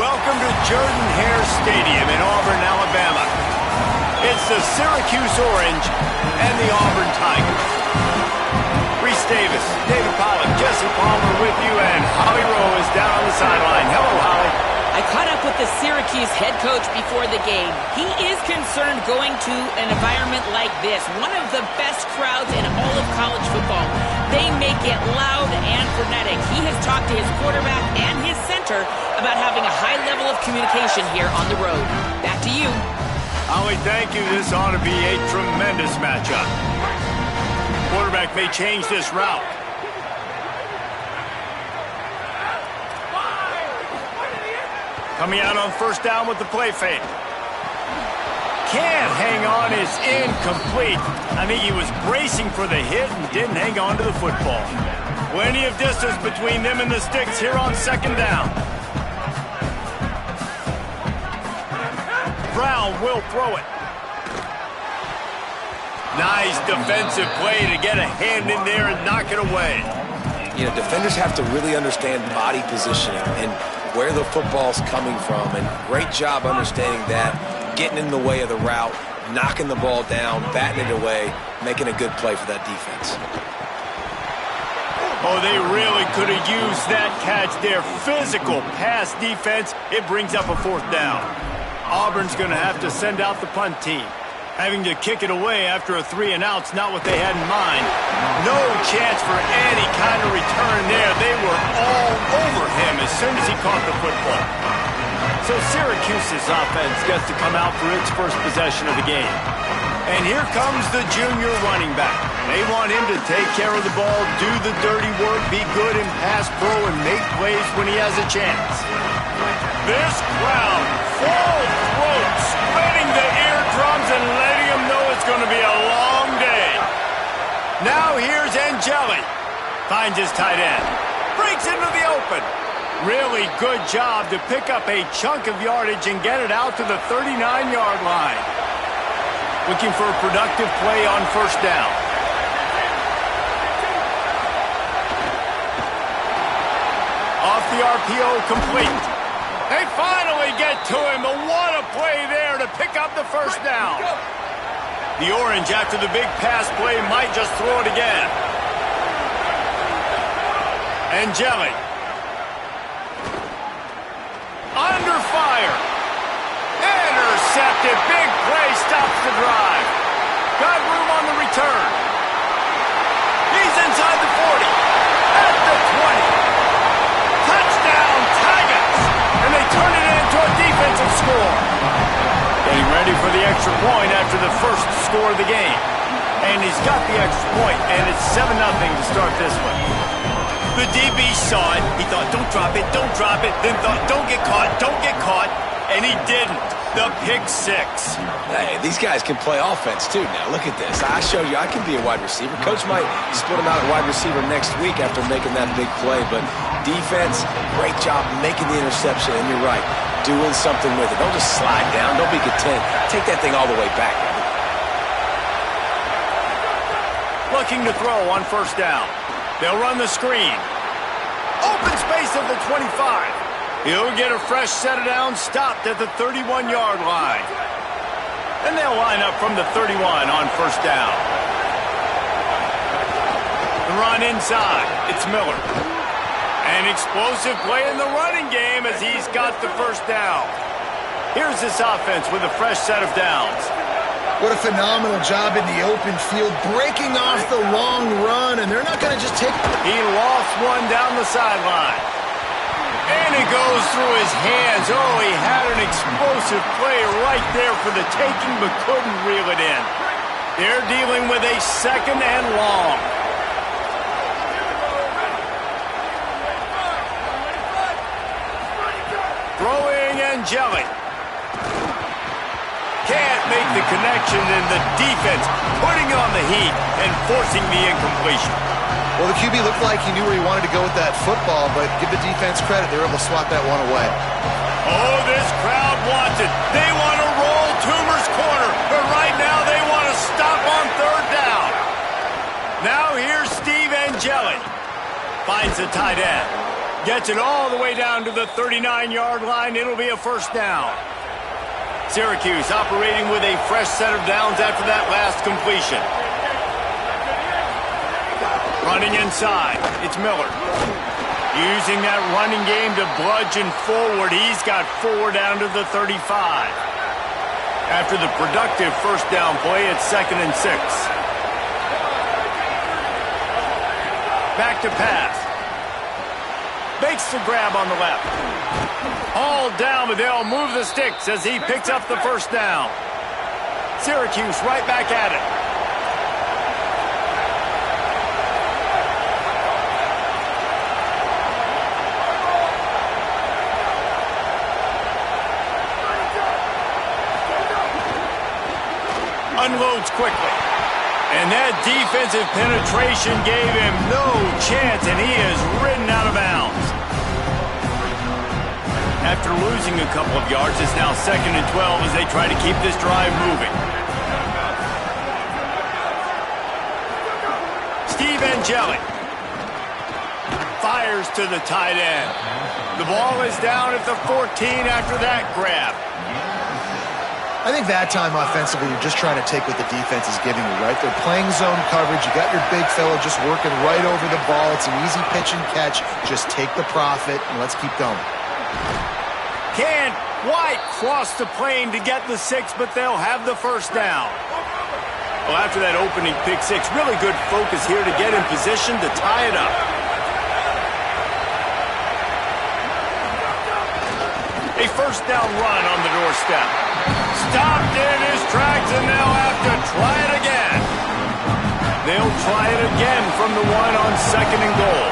Welcome to Jordan-Hare Stadium in Auburn, Alabama. It's the Syracuse Orange and the Auburn Tigers. Reese Davis, David Pollack, Jesse Palmer with you, and Holly Rowe is down on the sideline. Hello, Holly. I caught up with the Syracuse head coach before the game. He is concerned going to an environment like this, one of the best crowds in all of college football. They make it loud and frenetic. He has talked to his quarterback and his center about having a high level of communication here on the road. Back to you. Holly, thank you. This ought to be a tremendous matchup. Quarterback may change this route. Coming out on first down with the play fake. Can't hang on, is incomplete. I think he was bracing for the hit and didn't hang on to the football. Plenty of distance between them and the sticks here on second down. Brown will throw it. Nice defensive play to get a hand in there and knock it away. You know, defenders have to really understand body positioning and where the football's coming from, and great job understanding that, getting in the way of the route, knocking the ball down, batting it away, making a good play for that defense. Oh, they really could have used that catch there. Physical pass defense. It brings up a fourth down. Auburn's going to have to send out the punt team. Having to kick it away after a 3-and-out's not what they had in mind. No chance for any kind of return there. They were all over him as soon as he caught the football. So Syracuse's offense gets to come out for its first possession of the game. And here comes the junior running back. They want him to take care of the ball, do the dirty work, be good in pass pro, and make plays when he has a chance. This crowd, full throat, spreading the eardrums and letting them know it's going to be a long day. Now here's Angeli. Finds his tight end. Breaks into the open. Really good job to pick up a chunk of yardage and get it out to the 39-yard line. Looking for a productive play on first down. Off the RPO, complete. They finally get to him, but what a play there to pick up the first down. The Orange, after the big pass play, might just throw it again. Angeli. Under fire. Intercepted. Big play stops the drive. Got room on the return. He's inside the 40. At the 20. Touchdown, Tigers. And they turn it into a defensive score. Getting ready for the extra point after the first score of the game. And he's got the extra point, and it's 7-0 to start this one. The DB saw it. He thought, don't drop it, don't drop it. Then thought, don't get caught. And he didn't. The pick six. Hey, these guys can play offense, too. Now, look at this. I showed you I can be a wide receiver. Coach might split him out at wide receiver next week after making that big play. But defense, great job making the interception. And you're right, doing something with it. Don't just slide down. Don't be content. Take that thing all the way back. Looking to throw on first down. They'll run the screen. Open space at the 25. He'll get a fresh set of downs, stopped at the 31-yard line. And they'll line up from the 31 on first down. The run inside. It's Miller. An explosive play in the running game as he's got the first down. Here's this offense with a fresh set of downs. What a phenomenal job in the open field, breaking off the long run, and they're not going to just take... He lost one down the sideline. And it goes through his hands. Oh, he had an explosive play right there for the taking, but couldn't reel it in. They're dealing with a second and long. Throwing Angeli. Can't make the connection, and the defense putting on the heat and forcing the incompletion. Well, the QB looked like he knew where he wanted to go with that football, but give the defense credit. They were able to swat that one away. Oh, this crowd wants it. They want to roll Toomer's corner, but right now they want to stop on third down. Now here's Steve Angeli. Finds the tight end. Gets it all the way down to the 39-yard line. It'll be a first down. Syracuse operating with a fresh set of downs after that last completion. Running inside, it's Miller. Using that running game to bludgeon forward. He's got 4 down to the 35. After the productive first down play, it's 2nd and 6. Back to pass. Makes the grab on the left. All down, but they'll move the sticks as he picks up the first down. Syracuse right back at it. Unloads quickly. And that defensive penetration gave him no chance, and he is ridden out of bounds. After losing a couple of yards, it's now 2nd and 12 as they try to keep this drive moving. Steve Angeli fires to the tight end. The ball is down at the 14 after that grab. I think that time offensively, you're just trying to take what the defense is giving you, right? They're playing zone coverage. You got your big fella just working right over the ball. It's an easy pitch and catch. Just take the profit, and let's keep going. Can't quite cross the plane to get the 6, but they'll have the first down. Well, after that opening pick 6, really good focus here to get in position to tie it up. A first down run on the doorstep. Stopped in his tracks, and they'll have to try it again. They'll try it again from the 1 on 2nd and goal.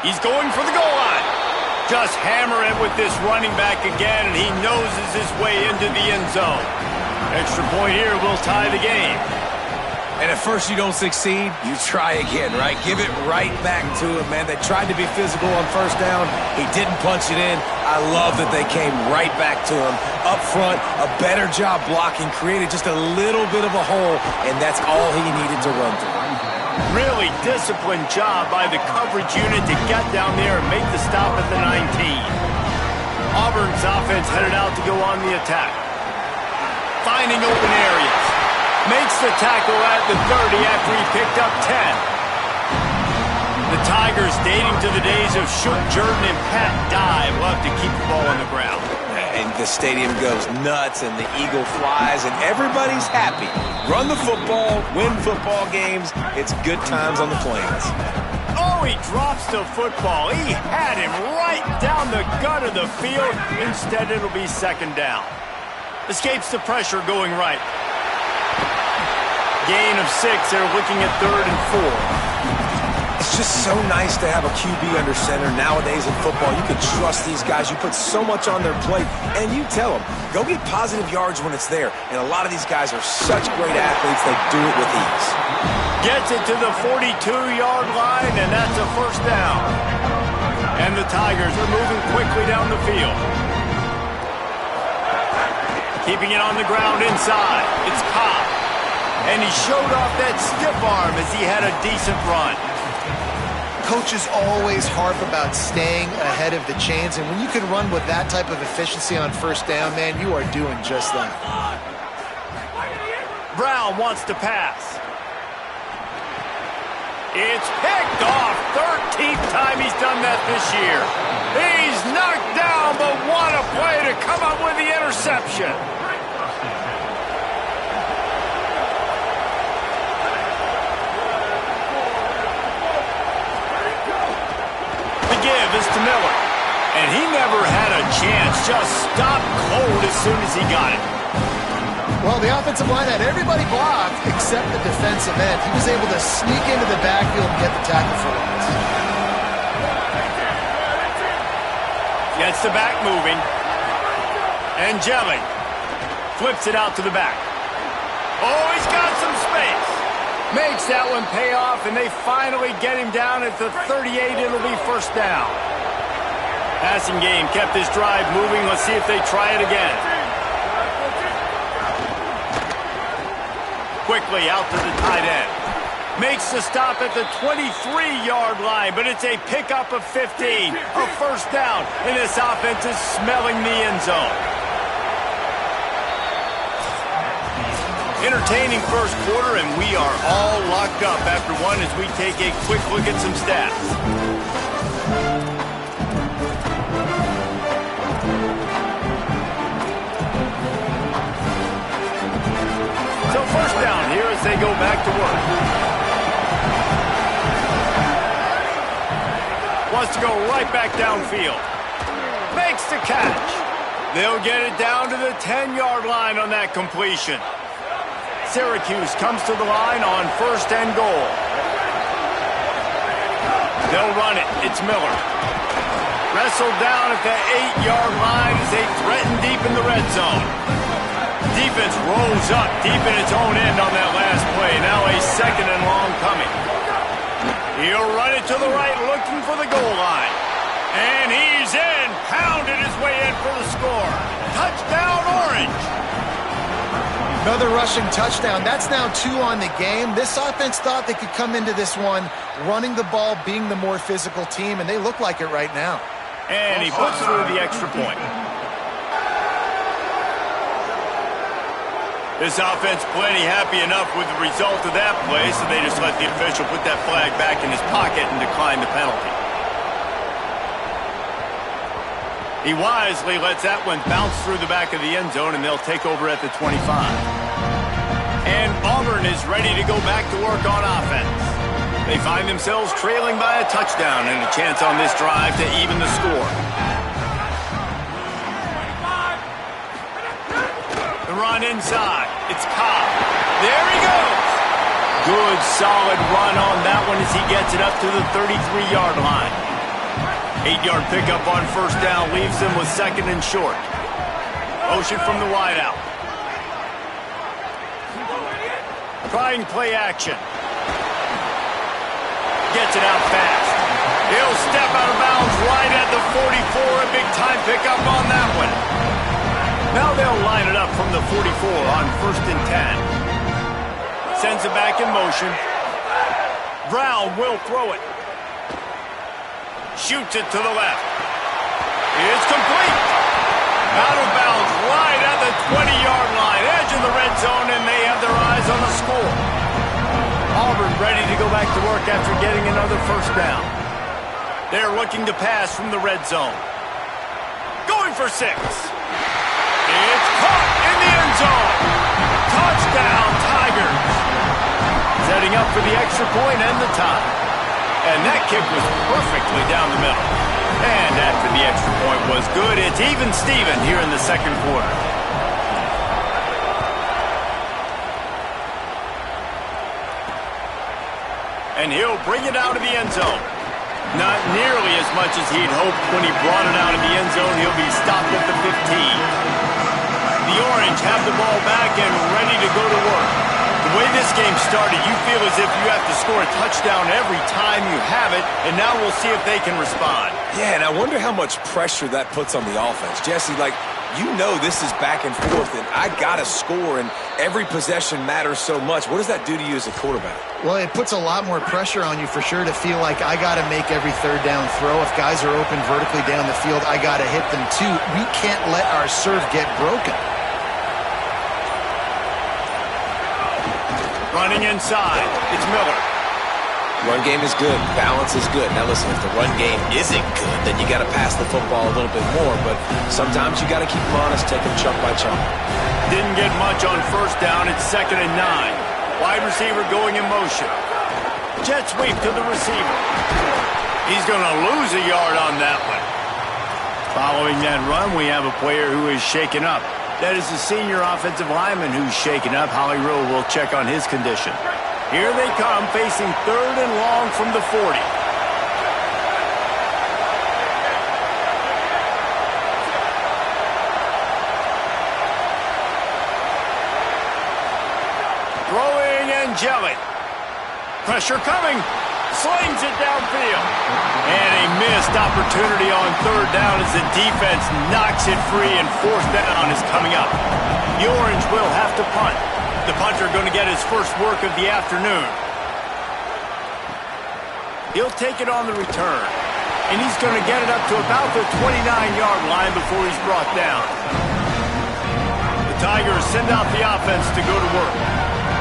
He's going for the goal line. Just hammer it with this running back again, and he noses his way into the end zone. Extra point here will tie the game. And at first you don't succeed, you try again, right? Give it right back to him, man. They tried to be physical on first down. He didn't punch it in. I love that they came right back to him. Up front, a better job blocking, created just a little bit of a hole, and that's all he needed to run through. Really disciplined job by the coverage unit to get down there and make the stop at the 19. Auburn's offense headed out to go on the attack. Finding open areas. Makes the tackle at the 30 after he picked up 10. The Tigers, dating to the days of Shook Jordan and Pat Dye, will have to keep the ball on the ground. And the stadium goes nuts, and the eagle flies, and everybody's happy. Run the football, win football games. It's good times on the Plains. Oh, he drops the football. He had him right down the gut of the field. Instead, it'll be 2nd down. Escapes the pressure going right. Gain of 6. They're looking at 3rd and 4. It's just so nice to have a QB under center nowadays in football. You can trust these guys. You put so much on their plate, and you tell them, go get positive yards when it's there. And a lot of these guys are such great athletes, they do it with ease. Gets it to the 42-yard line, and that's a first down. And the Tigers are moving quickly down the field. Keeping it on the ground inside. It's Cobb. And he showed off that stiff arm as he had a decent run. Coaches always harp about staying ahead of the chains, and when you can run with that type of efficiency on first down, man, you are doing just that. Brown wants to pass. It's picked off. 13th time he's done that this year. He's knocked down, but what a play to come up with the interception. Give is to Miller, and he never had a chance. Just stopped cold as soon as he got it. Well, the offensive line had everybody blocked except the defensive end. He was able to sneak into the backfield and get the tackle for once. Gets the back moving. Angeli flips it out to the back. Oh, he's got some space. Makes that one pay off, and they finally get him down at the 38. It'll be first down. Passing game kept this drive moving. Let's see if they try it again. quickly out to the tight end. Makes the stop at the 23-yard line, but it's a pickup of 15, a first down, and this offense is smelling the end zone. Entertaining first quarter, and we are all locked up after one as we take a quick look at some stats. So first down here as they go back to work. Wants to go right back downfield. Makes the catch. They'll get it down to the 10-yard line on that completion. Syracuse comes to the line on first and goal. They'll run it. It's Miller. Wrestled down at the 8-yard line as they threaten deep in the red zone. Defense rolls up deep in its own end on that last play. Now a second and long coming. He'll run it to the right, looking for the goal line. And he's in. Pounded his way in for the score. Touchdown, Orange. Another rushing touchdown. That's now 2 on the game. This offense thought they could come into this one running the ball, being the more physical team, and they look like it right now. And he puts through the extra point. This offense plenty happy enough with the result of that play, so they just let the official put that flag back in his pocket and decline the penalty. He wisely lets that one bounce through the back of the end zone, and they'll take over at the 25. And Auburn is ready to go back to work on offense. They find themselves trailing by a touchdown and a chance on this drive to even the score. Run inside. It's Cobb. There he goes. Good, solid run on that one as he gets it up to the 33-yard line. 8-yard pickup on first down leaves them with second and short. Motion from the wideout. Trying play action. Gets it out fast. He'll step out of bounds right at the 44. A big-time pickup on that one. Now they'll line it up from the 44 on first and 10. Sends it back in motion. Brown will throw it. Shoots it to the left. It's complete. Out of bounds right at the 20-yard line. Edge of the red zone, and they have their eyes on the score. Auburn ready to go back to work after getting another first down. They're looking to pass from the red zone. Going for 6. It's caught in the end zone. Touchdown, Tigers. Setting up for the extra point and the tie. And that kick was perfectly down the middle. And after the extra point was good, it's even Steven here in the second quarter. And he'll bring it out of the end zone. Not nearly as much as he'd hoped when he brought it out of the end zone. He'll be stopped at the 15. The Orange have the ball back and ready to go to work. The way this game started, you feel as if you have to score a touchdown every time you have it, and now we'll see if they can respond. Yeah, and I wonder how much pressure that puts on the offense. Jesse, you know this is back and forth, and I got to score, and every possession matters so much. What does that do to you as a quarterback? Well, it puts a lot more pressure on you for sure to feel like I got to make every third down throw. If guys are open vertically down the field, I got to hit them too. We can't let our serve get broken. Running inside, it's Miller. Run game is good. Balance is good. Now listen, if the run game isn't good, then you got to pass the football a little bit more. But sometimes you got to keep them honest, take them chunk by chunk. Didn't get much on first down. It's second and 9. Wide receiver going in motion. Jet sweep to the receiver. He's going to lose a yard on that one. Following that run, we have a player who is shaken up. That is the senior offensive lineman who's shaken up. Holly Rowe will check on his condition. Here they come, facing third and long from the 40. Throwing Angelic. Pressure coming. Slings it downfield. And a missed opportunity on third down as the defense knocks it free, and fourth down is coming up. The Orange will have to punt. The punter going to get his first work of the afternoon. He'll take it on the return. And he's going to get it up to about the 29-yard line before he's brought down. The Tigers send out the offense to go to work.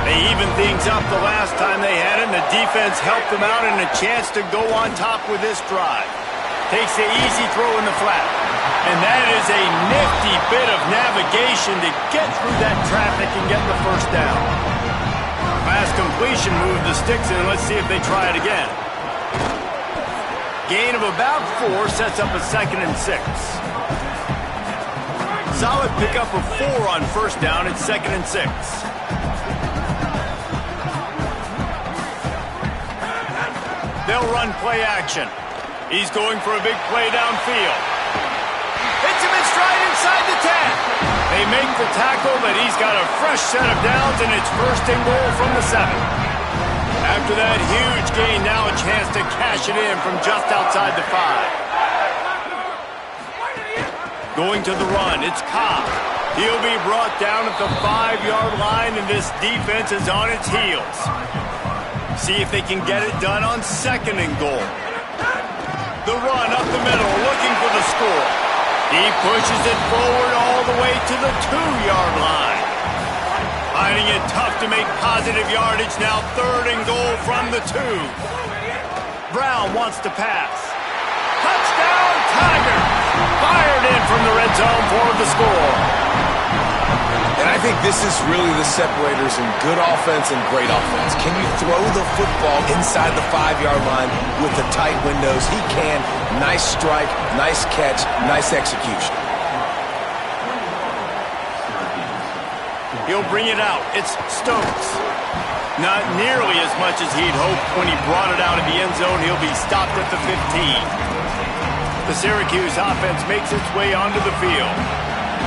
They even things up the last time they had it, and the defense helped them out and a chance to go on top with this drive. Takes the easy throw in the flat. And that is a nifty bit of navigation to get through that traffic and get the first down. Pass completion moved the sticks in. Let's see if they try it again. Gain of about 4 sets up a 2nd and 6. Solid pickup of 4 on first down. It's 2nd and 6. They'll run play action. He's going for a big play downfield. Hits him in stride inside the 10. They make the tackle, but he's got a fresh set of downs, and it's 1st and goal from the 7. After that huge gain, now a chance to cash it in from just outside the 5. Going to the run, it's Cobb. He'll be brought down at the 5-yard line, and this defense is on its heels. See if they can get it done on 2nd and goal. The run up the middle, looking for the score. He pushes it forward all the way to the 2-yard line. Finding it tough to make positive yardage, now 3rd and goal from the 2. Brown wants to pass. Touchdown, Tigers! Fired in from the red zone for the score. And I think this is really the separators in good offense and great offense. Can you throw the football inside the 5-yard line with the tight windows? He can. Nice strike, nice catch, nice execution. He'll bring it out. It's Stokes. Not nearly as much as he'd hoped when he brought it out of the end zone. He'll be stopped at the 15. The Syracuse offense makes its way onto the field.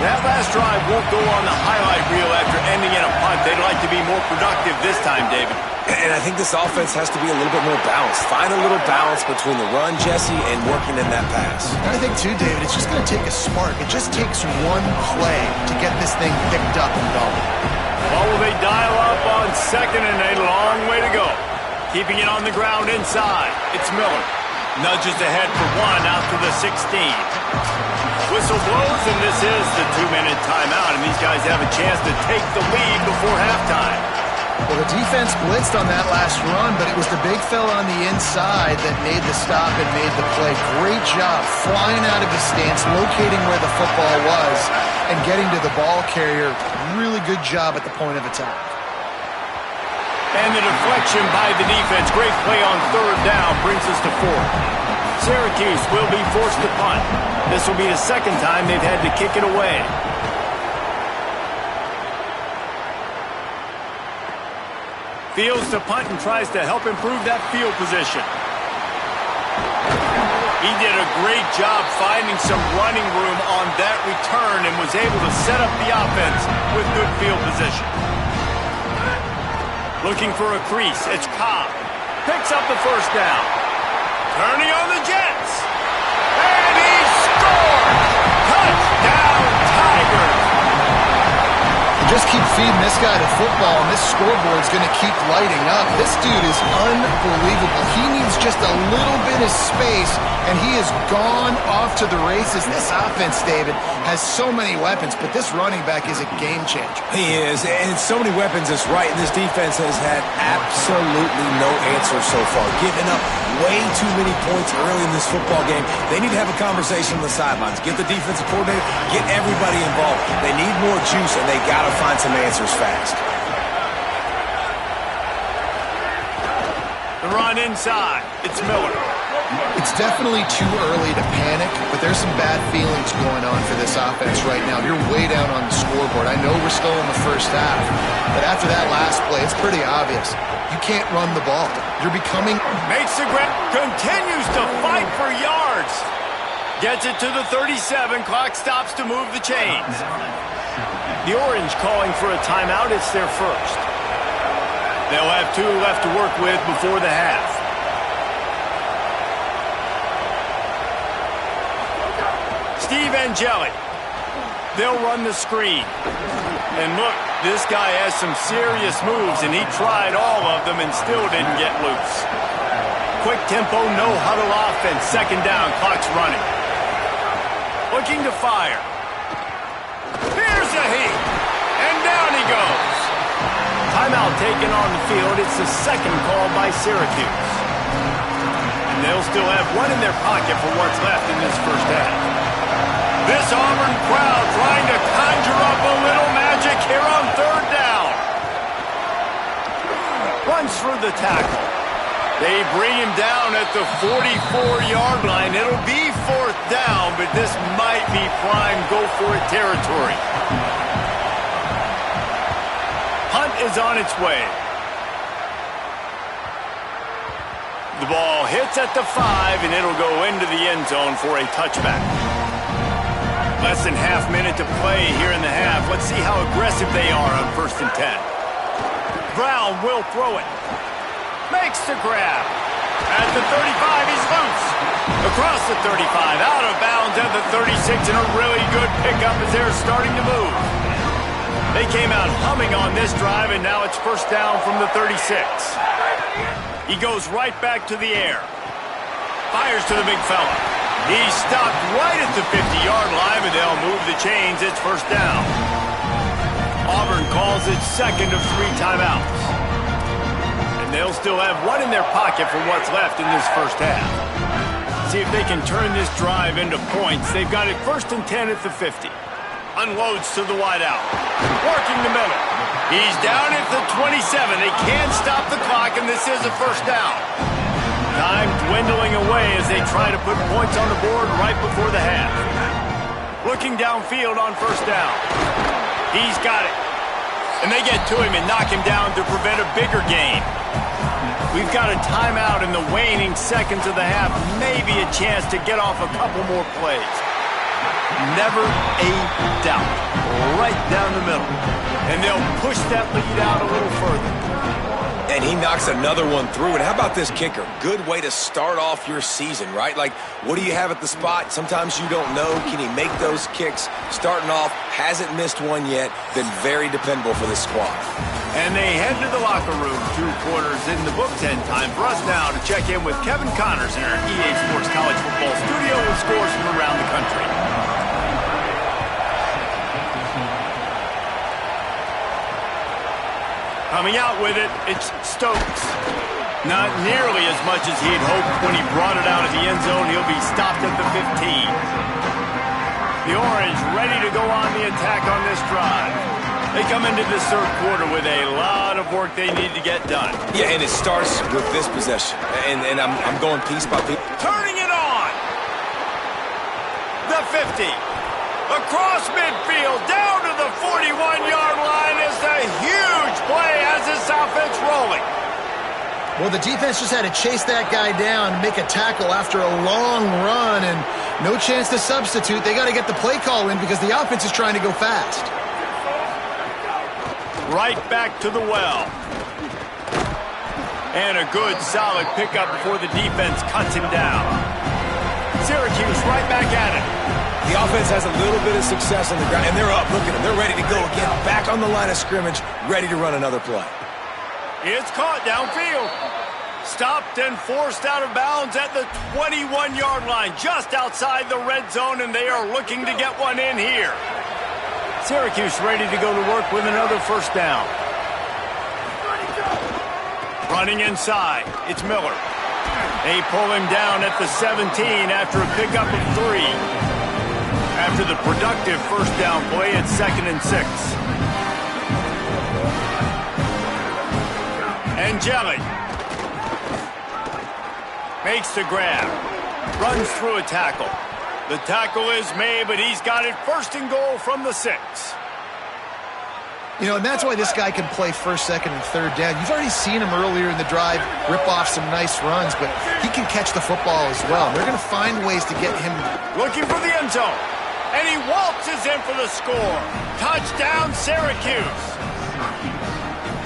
That last drive won't go on the highlight reel after ending in a punt. They'd like to be more productive this time, David. And I think this offense has to be a little bit more balanced. Find a little balance between the run, Jesse, and working in that pass. And I think, too, David, it's just going to take a spark. It just takes one play to get this thing picked up and going. Well, will they dial up on 2nd and a long way to go? Keeping it on the ground inside. It's Miller. Nudges ahead for 1 out to the 16. Whistle blows, and this is the 2-minute timeout, and these guys have a chance to take the lead before halftime. Well, the defense blitzed on that last run, but it was the big fella on the inside that made the stop and made the play. Great job flying out of his stance, locating where the football was, and getting to the ball carrier. Really good job at the point of attack. And the deflection by the defense. Great play on 3rd down brings us to 4th. Syracuse will be forced to punt. This will be the 2nd time they've had to kick it away. Fields to punt and tries to help improve that field position. He did a great job finding some running room on that return and was able to set up the offense with good field position. Looking for a crease, it's Cobb. Picks up the 1st down. Turning on the Jets. And he scored! Touchdown, Tigers! Just keep feeding this guy the football, and this scoreboard's going to keep lighting up. This dude is unbelievable. He needs just a little bit of space, and he has gone off to the races. This offense, David, has so many weapons, but this running back is a game changer. He is, and so many weapons is right, and this defense has had absolutely no answer so far. Giving up way too many points early in this football game. They need to have a conversation on the sidelines. Get the defensive coordinator, get everybody involved. They need more juice, and they got to find some answers fast. The run inside. It's Miller. It's definitely too early to panic, but there's some bad feelings going on for this offense right now. You're way down on the scoreboard. I know we're still in the first half, but after that last play, it's pretty obvious. You can't run the ball. You're becoming... Makes the grab. Continues to fight for yards. Gets it to the 37. Clock stops to move the chains. The Orange calling for a timeout. It's their first. They'll have 2 left to work with before the half. Steve Angeli. They'll run the screen. And look, This guy has some serious moves, and he tried all of them and still didn't get loose. Quick tempo, no huddle offense. Second down, clock's running. Looking to fire. Here's a heat, and down he goes. Timeout taken on the field. It's the second call by Syracuse. And they'll still have one in their pocket for what's left in this first half. This Auburn crowd trying to conjure up a little magic here on third down. Runs through the tackle. They bring him down at the 44-yard line. It'll be fourth down, but this might be prime go-for-it territory. Hunt is on its way. The ball hits at the 5, and it'll go into the end zone for a touchback. Less than half minute to play here in the half. Let's see how aggressive they are on 1st and 10. Brown will throw it. Makes the grab. At the 35, he's loose. Across the 35, out of bounds at the 36, and a really good pickup as they're starting to move. They came out humming on this drive, and now it's first down from the 36. He goes right back to the air. Fires to the big fella. He's stopped right at the 50-yard line, but they'll move the chains. It's first down. Auburn calls it second of 3 timeouts. And they'll still have one in their pocket for what's left in this first half. See if they can turn this drive into points. They've got it 1st and 10 at the 50. Unloads to the wideout. Working the middle. He's down at the 27. They can't stop the clock, and this is a first down. Time dwindling away as they try to put points on the board right before the half. Looking downfield on first down. He's got it. And they get to him and knock him down to prevent a bigger gain. We've got a timeout in the waning seconds of the half. Maybe a chance to get off a couple more plays. Never a doubt. Right down the middle. And they'll push that lead out a little further. And he knocks another one through. And how about this kicker? Good way to start off your season, right? Like, what do you have at the spot? Sometimes you don't know. Can he make those kicks? Starting off, hasn't missed one yet. Been very dependable for this squad. And they head to the locker room. 2 quarters in the books, and time for us now to check in with Kevin Connors in our EA Sports College Football studio with scores from around the country. Coming out with it, it's Stokes. Not nearly as much as he'd hoped when he brought it out of the end zone. He'll be stopped at the 15. The Orange ready to go on the attack on this drive. They come into this third quarter with a lot of work they need to get done. Yeah, and it starts with this possession. And I'm going piece by piece. Turning it on. The 50. Across midfield, down to the 41-yard line is the huge play as this offense rolling. Well, the defense just had to chase that guy down and make a tackle after a long run, and no chance to substitute. They got to get the play call in because the offense is trying to go fast. Right back to the well. And a good, solid pickup before the defense cuts him down. Syracuse right back at it. The offense has a little bit of success on the ground, and they're up. Look at them. They're ready to go again. Back on the line of scrimmage, ready to run another play. It's caught downfield. Stopped and forced out of bounds at the 21-yard line, just outside the red zone, and they are looking to get one in here. Syracuse ready to go to work with another first down. Running inside, it's Miller. They pull him down at the 17 after a pickup of 3. After the productive first down play, it's 2nd and 6. Angeli makes the grab. Runs through a tackle. The tackle is made, but he's got it 1st and goal from the 6. You know, and that's why this guy can play 1st, 2nd, and 3rd down. You've already seen him earlier in the drive rip off some nice runs, but he can catch the football as well. They're going to find ways to get him. Looking for the end zone. And he waltzes in for the score. Touchdown, Syracuse.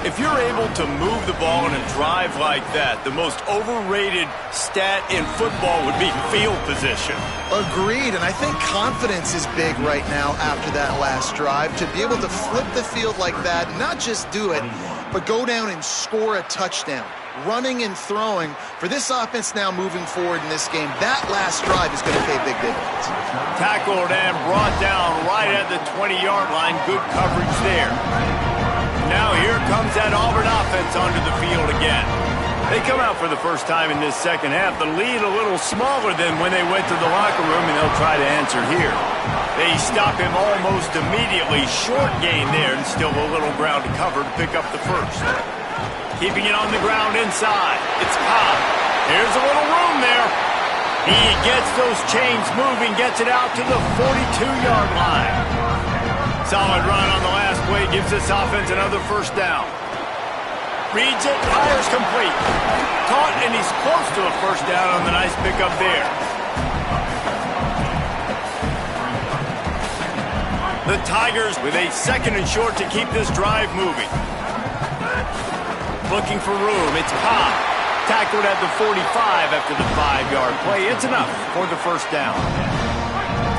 If you're able to move the ball in a drive like that, the most overrated stat in football would be field position. Agreed, and I think confidence is big right now after that last drive. To be able to flip the field like that, not just do it, but go down and score a touchdown. Running and throwing, for this offense now moving forward in this game, that last drive is going to pay big dividends. Tackled and brought down right at the 20-yard line. Good coverage there. Now here comes that Auburn offense onto the field again. They come out for the first time in this second half. The lead a little smaller than when they went to the locker room, and they'll try to answer here. They stop him almost immediately. Short gain there, and still a little ground to cover to pick up the first. Keeping it on the ground inside. It's Cobb. Here's a little room there. He gets those chains moving, gets it out to the 42-yard line. Solid run on the last play, gives this offense another first down. Reads it, fires complete. Caught, and he's close to a first down on the nice pickup there. The Tigers with a second and short to keep this drive moving. Looking for room, it's Cobb. Tackled at the 45 after the 5-yard play. It's enough for the first down.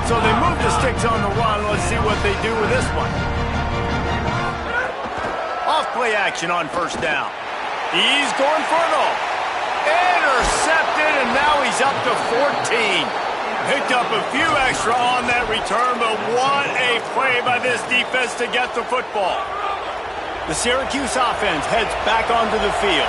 So they move the sticks on the run. Let's see what they do with this one. Off-play action on first down. He's going for it all. Intercepted, and now he's up to 14. Picked up a few extra on that return, but what a play by this defense to get the football. The Syracuse offense heads back onto the field.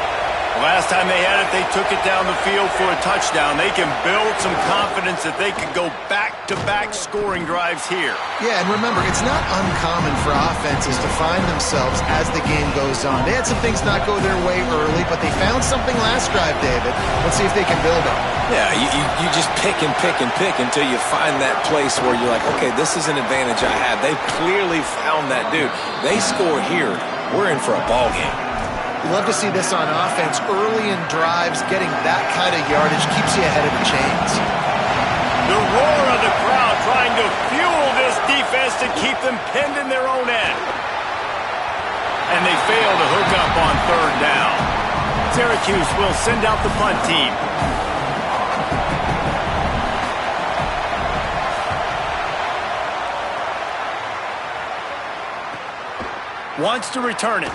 Last time they had it, they took it down the field for a touchdown. They can build some confidence that they could go back-to-back scoring drives here. Yeah, and remember, it's not uncommon for offenses to find themselves as the game goes on. They had some things not go their way early, but they found something last drive, David. Let's see if they can build on it. Yeah, you just pick and pick and pick until you find that place where you're like, okay, this is an advantage I have. They've clearly found that dude. They score here, we're in for a ball game. You love to see this on offense. Early in drives, getting that kind of yardage keeps you ahead of the chains. The roar of the crowd trying to fuel this defense to keep them pinned in their own end. And they fail to hook up on third down. Syracuse will send out the punt team. Wants to return it.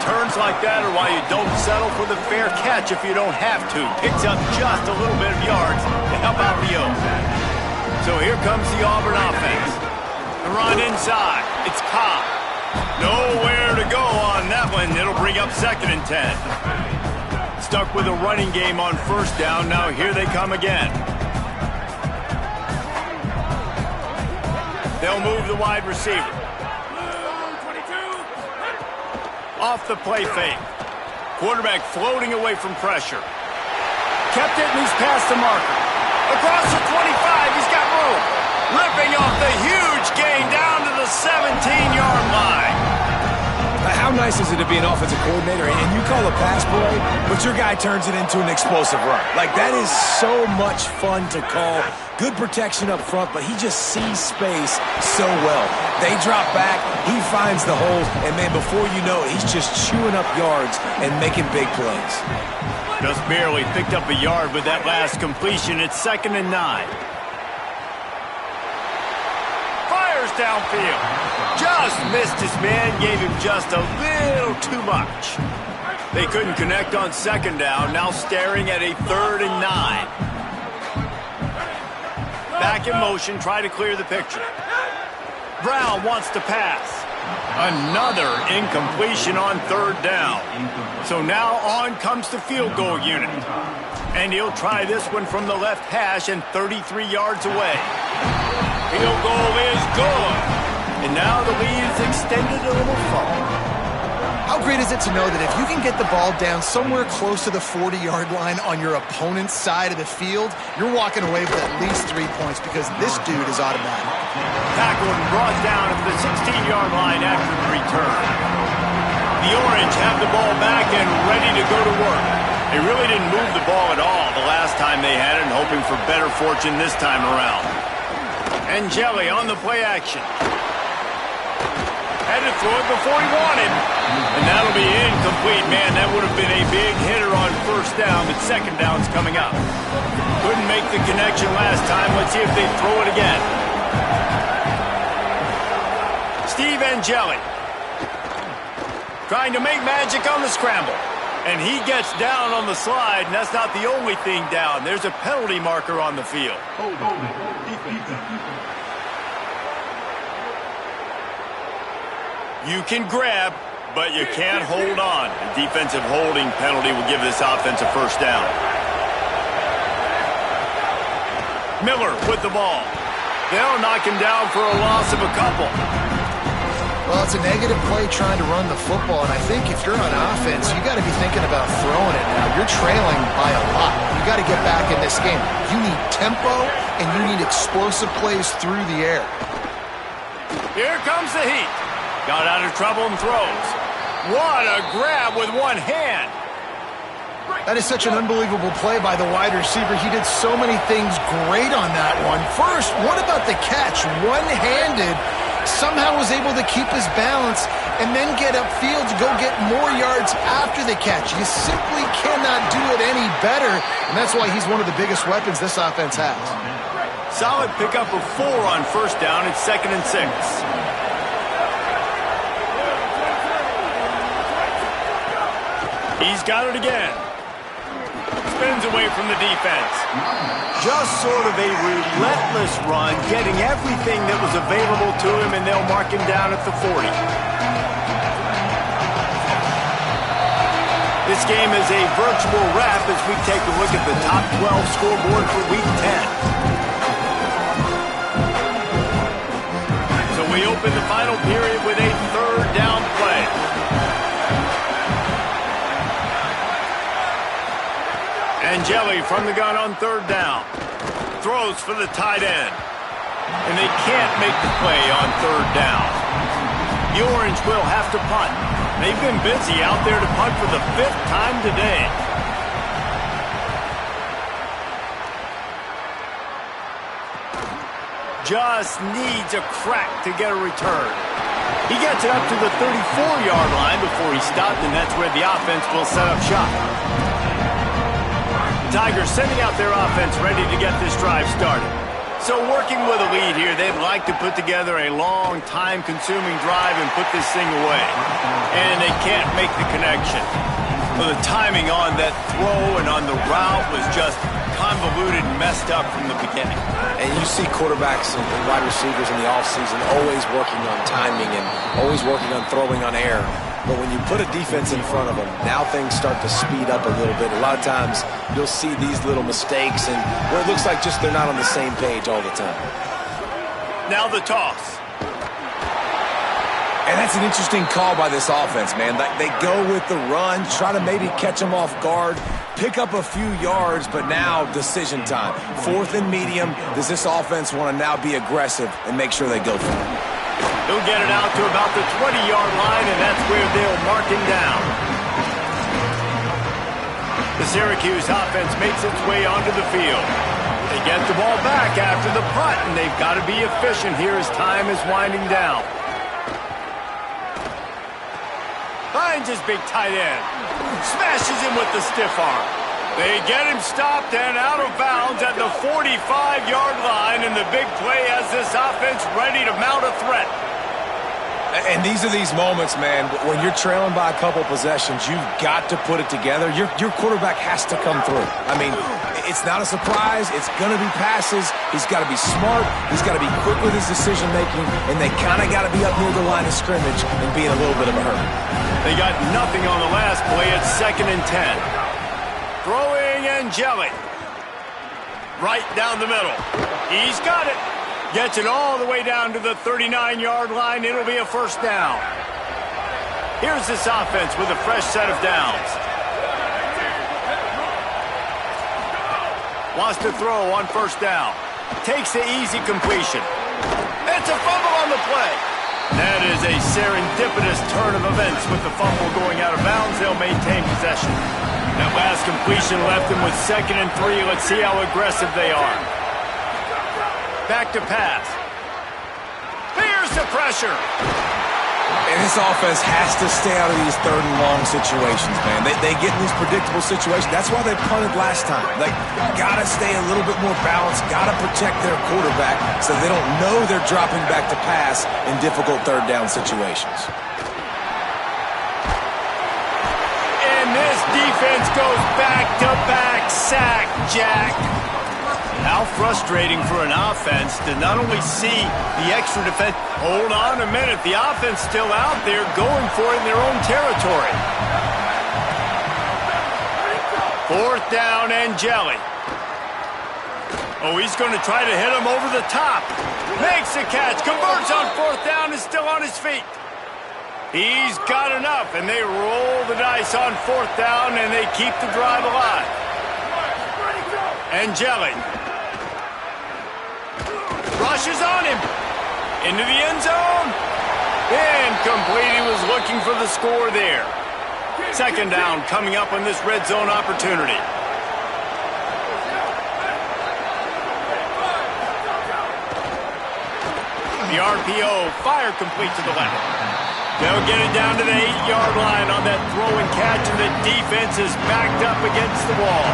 Returns like that are why you don't settle for the fair catch if you don't have to. Picks up just a little bit of yards to help out the Oaks. So here comes the Auburn offense. The run inside. It's Cobb. Nowhere to go on that one. It'll bring up 2nd and 10. Stuck with a running game on first down. Now here they come again. They'll move the wide receiver. Off the play fake. Quarterback floating away from pressure. Kept it, and he's past the marker. Across the 25, he's got room. Ripping off the huge gain down to the 17-yard line. How nice is it to be an offensive coordinator and you call a pass play, but your guy turns it into an explosive run? Like, that is so much fun to call. Good protection up front, but he just sees space so well. They drop back, he finds the holes, and man, before you know it, he's just chewing up yards and making big plays. Just barely picked up a yard with that last completion. It's 2nd and 9. Fires downfield. Just missed his man, gave him just a little too much. They couldn't connect on 2nd down, now staring at a 3rd and 9. Back in motion, try to clear the picture. Brown wants to pass. Another incompletion on 3rd down. So now on comes the field goal unit. And he'll try this one from the left hash and 33 yards away. Field goal is good. And now the lead is extended a little further. How great is it to know that if you can get the ball down somewhere close to the 40-yard line on your opponent's side of the field, you're walking away with at least 3 points because this dude is automatic. Tackled and brought down at the 16-yard line after the return. The Orange have the ball back and ready to go to work. They really didn't move the ball at all the last time they had it, and hoping for better fortune this time around. Angeli on the play action. Had to throw it before he wanted. And that'll be incomplete, man. That would have been a big hitter on first down, but second down's coming up. Couldn't make the connection last time. Let's see if they throw it again. Steve Angeli trying to make magic on the scramble. And he gets down on the slide, and that's not the only thing down. There's a penalty marker on the field. You can grab, but you can't hold on. A defensive holding penalty will give this offense a first down. Miller with the ball. They'll knock him down for a loss of a couple. Well, it's a negative play trying to run the football, and I think if you're on offense, you got to be thinking about throwing it now. You're trailing by a lot. You got to get back in this game. You need tempo, and you need explosive plays through the air. Here comes the heat. Got out of trouble and throws. What a grab with one hand. That is such an unbelievable play by the wide receiver. He did so many things great on that one. First, what about the catch? One-handed. Somehow was able to keep his balance and then get upfield to go get more yards after the catch. You simply cannot do it any better, and that's why he's one of the biggest weapons this offense has. Solid pickup of 4 on first down. It's 2nd and 6. He's got it again. Spins away from the defense. Just sort of a relentless run, getting everything that was available to him, and they'll mark him down at the 40. This game is a virtual wrap as we take a look at the top 12 scoreboard for Week 10. So we open the final period with a third down play. Angeli from the gun on third down. Throws for the tight end. And they can't make the play on third down. The Orange will have to punt. They've been busy out there to punt for the 5th time today. Just needs a crack to get a return. He gets it up to the 34-yard line before he stopped, and that's where the offense will set up shop. Tigers sending out their offense ready to get this drive started. So working with a lead here, they'd like to put together a long, time-consuming drive and put this thing away. And they can't make the connection. Well, the timing on that throw and on the route was just convoluted and messed up from the beginning. And you see quarterbacks and wide receivers in the offseason always working on timing and always working on throwing on air. But when you put a defense in front of them, now things start to speed up a little bit. A lot of times you'll see these little mistakes and where it looks like just they're not on the same page all the time. Now the toss. And that's an interesting call by this offense, man. They go with the run, try to maybe catch them off guard, pick up a few yards, but now decision time. 4th and medium. Does this offense want to now be aggressive and make sure they go for it? He'll get it out to about the 20-yard line, and that's where they'll mark him down. The Syracuse offense makes its way onto the field. They get the ball back after the punt, and they've got to be efficient here as time is winding down. Finds his big tight end. Smashes him with the stiff arm. They get him stopped and out of bounds at the 45-yard line, and the big play has this offense ready to mount a threat. And these are these moments, man, when you're trailing by a couple possessions, you've got to put it together. Your quarterback has to come through. I mean, it's not a surprise. It's going to be passes. He's got to be smart. He's got to be quick with his decision-making, and they kind of got to be up near the line of scrimmage and be in a little bit of a hurry. They got nothing on the last play. It's 2nd and 10. Throwing Angeli. Right down the middle. He's got it. Gets it all the way down to the 39-yard line. It'll be a first down. Here's this offense with a fresh set of downs. Wants to throw on first down. Takes the easy completion. It's a fumble on the play. That is a serendipitous turn of events with the fumble going out of bounds. They'll maintain possession. That last completion left them with 2nd and 3. Let's see how aggressive they are. Back to pass. Here's the pressure. And this offense has to stay out of these third and long situations, man. They get in these predictable situations. That's why they punted last time. Like, got to stay a little bit more balanced, got to protect their quarterback so they don't know they're dropping back to pass in difficult third down situations. And this defense goes back-to-back sack, Jack. How frustrating for an offense to not only see the extra defense. Hold on a minute. The offense still out there going for it in their own territory. Fourth down and jelly. Oh, he's going to try to hit him over the top. Makes the catch. Converts on fourth down. Is still on his feet. He's got enough, and they roll the dice on fourth down, and they keep the drive alive. And jelly rushes on him. Into the end zone. Incomplete. He was looking for the score there. Second down coming up on this red zone opportunity. The RPO, fire complete to the left. They'll get it down to the 8-yard line on that throw and catch, and the defense is backed up against the wall.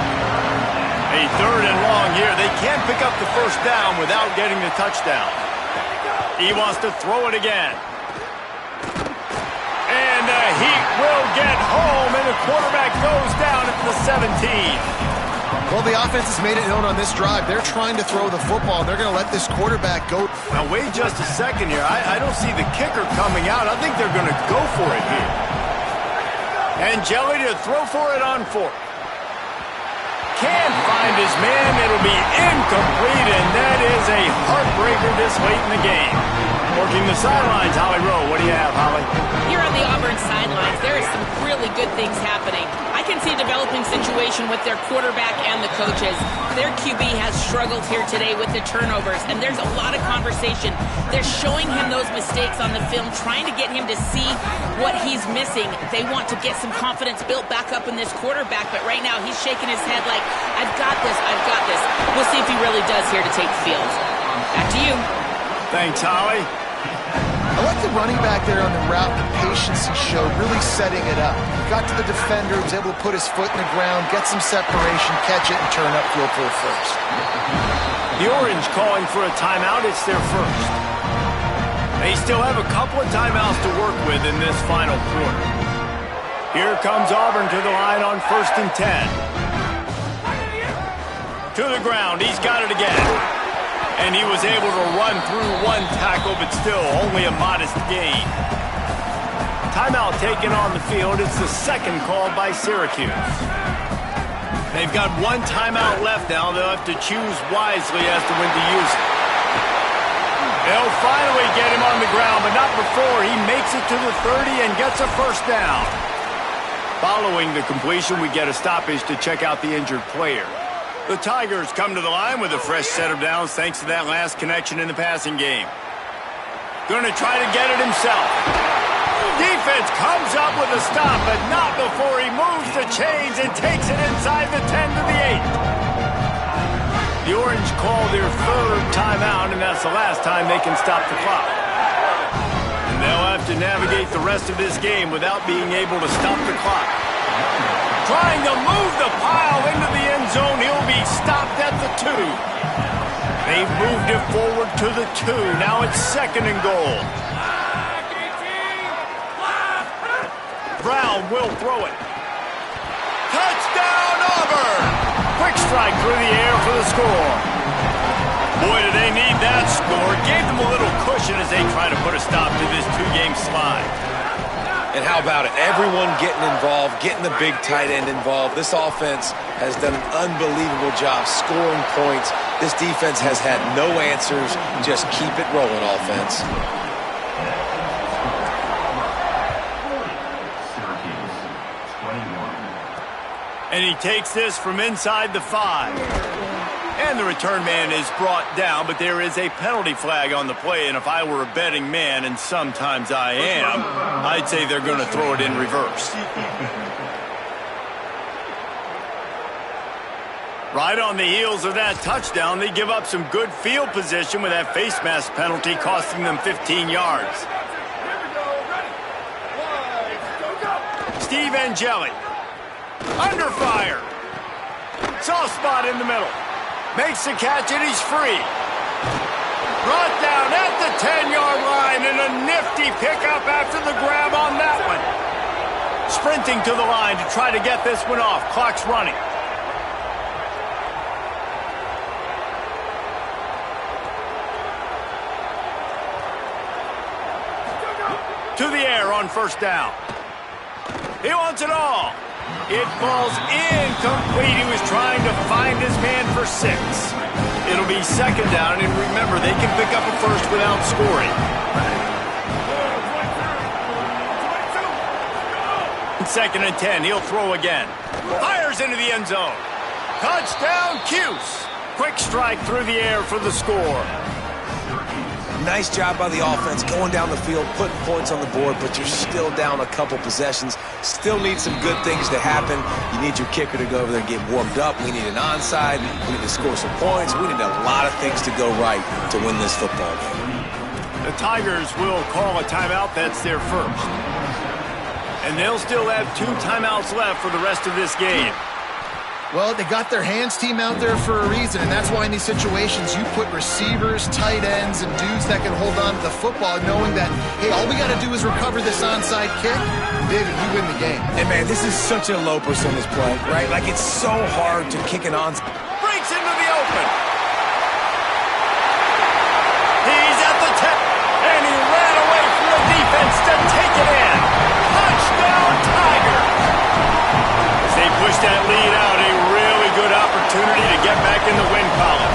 A third and long here. They can't pick up the first down without getting the touchdown. He wants to throw it again. And the Heat will get home, and the quarterback goes down at the 17. Well, the offense has made it known on this drive. They're trying to throw the football, and they're going to let this quarterback go. Now, wait just a second here. I don't see the kicker coming out. I think they're going to go for it here. And Jelly to throw for it on fourth. Can't find his man. It'll be incomplete, and that is a heartbreaker this late in the game. Working the sidelines, Holly Rowe. What do you have, Holly? Here on the Auburn sidelines, there is some really good things happening. I can see a developing situation with their quarterback and the coaches. Their QB has struggled here today with the turnovers, and there's a lot of conversation. They're showing him those mistakes on the film, trying to get him to see what he's missing. They want to get some confidence built back up in this quarterback, but right now he's shaking his head like, I've got this, I've got this. We'll see if he really does here to take the field. Back to you. Thanks, Holly. I like the running back there on the route, the patience he showed, really setting it up. Got to the defender, was able to put his foot in the ground, get some separation, catch it, and turn upfield for a first. The Orange calling for a timeout. It's their first. They still have a couple of timeouts to work with in this final quarter. Here comes Auburn to the line on 1st and 10. To the ground. He's got it again. And he was able to run through one tackle, but still only a modest gain. Timeout taken on the field. It's the second call by Syracuse. They've got one timeout left now. They'll have to choose wisely as to when to use it. They'll finally get him on the ground, but not before he makes it to the 30 and gets a first down. Following the completion, we get a stoppage to check out the injured player. The Tigers come to the line with a fresh set of downs thanks to that last connection in the passing game. Going to try to get it himself. Defense comes up with a stop, but not before he moves the chains and takes it inside the 10 to the 8. The Orange call their third timeout, and that's the last time they can stop the clock. And they'll have to navigate the rest of this game without being able to stop the clock. Trying to move the pile into the end zone. He'll be stopped at the 2. They've moved it forward to the 2. Now it's 2nd and goal. Brown will throw it. Touchdown, Auburn! Quick strike through the air for the score. Boy, do they need that score. Gave them a little cushion as they try to put a stop to this 2-game slide. And how about it? Everyone getting involved, getting the big tight end involved. This offense has done an unbelievable job scoring points. This defense has had no answers. Just keep it rolling, offense. And he takes this from inside the 5. And the return man is brought down, but there is a penalty flag on the play, and if I were a betting man, and sometimes I am, I'd say they're going to throw it in reverse. Right on the heels of that touchdown, they give up some good field position with that face mask penalty costing them 15 yards. Steve Angeli. Under fire. Soft spot in the middle. Makes the catch and he's free. Brought down at the 10-yard line and a nifty pickup after the grab on that one. Sprinting to the line to try to get this one off. Clock's running. To the air on first down. He wants it all. It falls incomplete. He was trying to find his man for 6. It'll be second down, and remember, they can pick up a first without scoring. Second and 10, he'll throw again. Fires into the end zone. Touchdown, Cuse. Quick strike through the air for the score. Nice job by the offense going down the field, putting points on the board, but you're still down a couple possessions. Still need some good things to happen. You need your kicker to go over there and get warmed up. We need an onside. We need to score some points. We need a lot of things to go right to win this football game. The Tigers will call a timeout. That's their first. And they'll still have 2 timeouts left for the rest of this game. Well, they got their hands team out there for a reason, and that's why in these situations you put receivers, tight ends, and dudes that can hold on to the football, knowing that, hey, all we got to do is recover this onside kick. David, we win the game. And, man, this is such a low percentage play, right? Like, it's so hard to kick an onside. Breaks into the open. He's at the 10, and he ran away from the defense to take it in. Touchdown, Tigers! As they push that lead out, a really good opportunity to get back in the win column.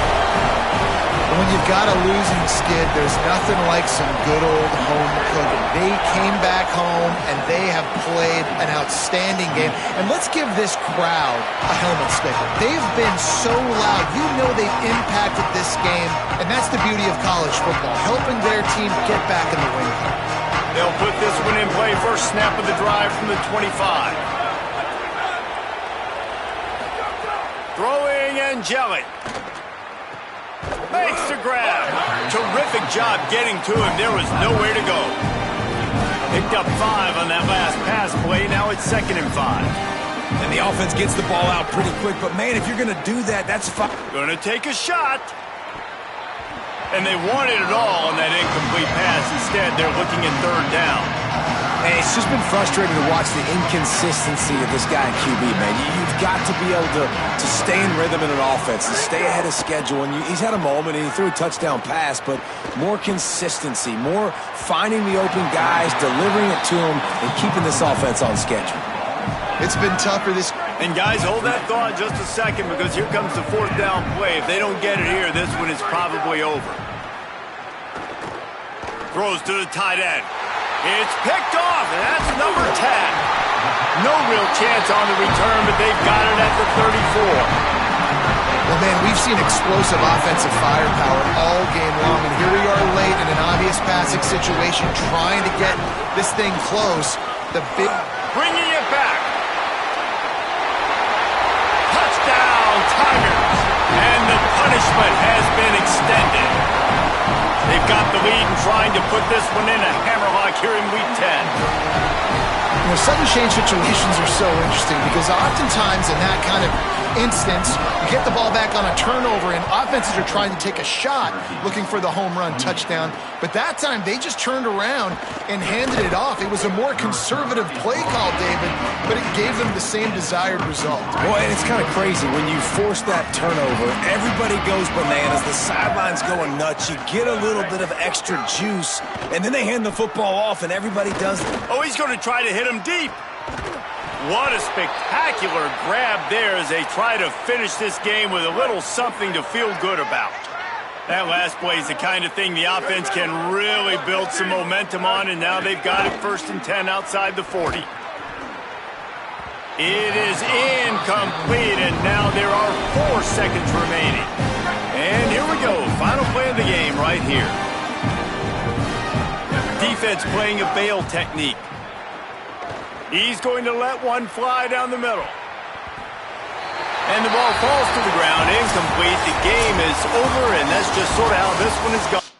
When you've got a losing skid, there's nothing like some good old home cooking. They came back home, and they have played an outstanding game. And let's give this crowd a helmet sticker. They've been so loud. You know they've impacted this game, and that's the beauty of college football, helping their team get back in the win column. They'll put this one in play. First snap of the drive from the 25. Throwing Angeli. Makes the grab. Terrific job getting to him. There was nowhere to go. Picked up 5 on that last pass play. Now it's 2nd and 5. And the offense gets the ball out pretty quick. But, man, if you're going to do that, that's fine. Going to take a shot. And they wanted it all on that incomplete pass. Instead, they're looking at 3rd down. And it's just been frustrating to watch the inconsistency of this guy in QB, man. You've got to be able to stay in rhythm in an offense, to stay ahead of schedule. And he's had a moment, and he threw a touchdown pass, but more consistency, more finding the open guys, delivering it to them, and keeping this offense on schedule. It's been tougher this. And, guys, hold that thought just a second because here comes the 4th down play. If they don't get it here, this one is probably over. Throws to the tight end. It's picked off, and that's number 10. No real chance on the return, but they've got it at the 34. Well, man, we've seen explosive offensive firepower all game long, and here we are late in an obvious passing situation trying to get this thing close. The big... Bringing it back. Touchdown, Tigers. And the punishment has been extended. They've got the lead and trying to put this one in a hammerlock here in Week 10. You know, sudden change situations are so interesting because oftentimes in that kind of instance, you get the ball back on a turnover and offenses are trying to take a shot looking for the home run touchdown. But that time, they just turned around and handed it off. It was a more conservative play call, David, but it gave them the same desired result. Boy, and it's kind of crazy. When you force that turnover, everybody goes bananas. The sideline's going nuts. You get a little bit of extra juice, and then they hand the football off, and everybody does it. Oh, he's going to try to hit him deep. What a spectacular grab there as they try to finish this game with a little something to feel good about. That last play is the kind of thing the offense can really build some momentum on, and now they've got it 1st and 10 outside the 40. It is incomplete, and now there are 4 seconds remaining. And here we go, final play of the game right here. Defense playing a bail technique. He's going to let one fly down the middle. And the ball falls to the ground, incomplete. The game is over, and that's just sort of how this one has gone.